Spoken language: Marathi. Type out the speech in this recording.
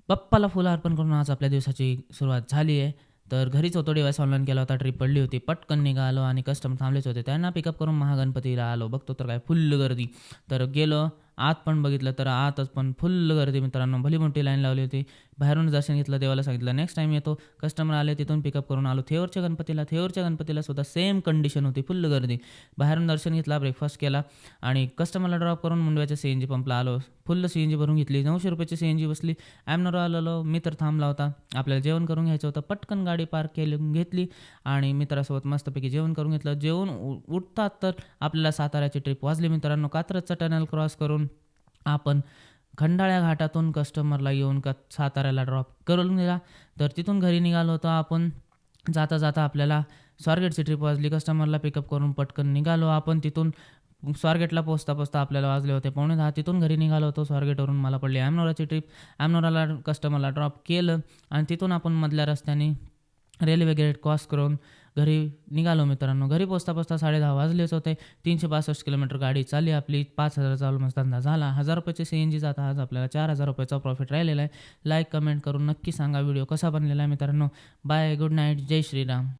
बाप्पाला फुलं अर्पण करून आज आपल्या दिवसाची सुरुवात झाली आहे. तर घरीच होतो, डिव्हाइस ऑनलाईन केला होता, ट्रिप पडली होती. पटकन निघालो आणि कस्टमर थांबलेच होते. त्यांना पिकअप करून महागणपतीला आलो. बघतो तर काय फुल्ल गर्दी. तर गेलो, आत पण बघितलं तर आतच पण फुल्ल गर्दी मित्रांनो. भली मोठी लाईन लावली होती. बाहेरून दर्शन घेतलं, देवाला सांगितलं नेक्स्ट टाईम येतो. कस्टमर आले तिथून पिकअप करून आलो. थेऊरच्या गणपतीला सुद्धा सेम कंडिशन होती, फुल्ल गर्दी. बाहेरून दर्शन घेतला, ब्रेकफास्ट केला आणि कस्टमरला ड्रॉप करून मुंडव्याच्या सीएनजी पंपला आलो. फुल्ल सीएनजी भरून घेतली. ₹900 सीएनजी बसली. ॲमनॉर आलेलो, मित्र थांबला होता. आपल्याला जेवण करून घ्यायचं होतं. पटकन गाडी पार्क केली घेतली आणि मित्रासोबत मस्तपैकी जेवण करून घेतलं. जेवून उठतात तर आपल्याला साताऱ्याची ट्रिप वाजली मित्रांनो. कात्रजचा टनेल क्रॉस करून आपण खंडाळ्या घाटातून कस्टमरला येऊन साताऱ्याला ड्रॉप करून दिला. तर तिथून घरी निघालो होतो आपण. जाता जाता आपल्याला स्वारगेटची ट्रिप वाजली. कस्टमरला पिकअप करून पटकन निघालो आपण तिथून. स्वारगेटला पोहोचता आपल्याला वाजले होते 9:45. तिथून घरी निघालो होतो. स्वारगेटवरून मला पडली ॲमनोराची ट्रिप. ॲमनोराला कस्टमरला ड्रॉप केलं आणि तिथून आपण मधल्या रस्त्याने रेल्वे गेट क्रॉस करून घरी निघालो मित्रांनो. घरी पोहोचता 10:30 वाजलेच होते. 362 किलोमीटर गाडी चालली आपली. 5,000चा ऑलमोस्ट धंदा झाला. ₹1,000चे सीएनजी जाता आज आपल्याला ₹4,000चा प्रॉफिट राहिलेला आहे. लाईक कमेंट करून नक्की सांगा व्हिडिओ कसा बनलेला आहे मित्रांनो. बाय, गुड नाईट, जय श्रीराम.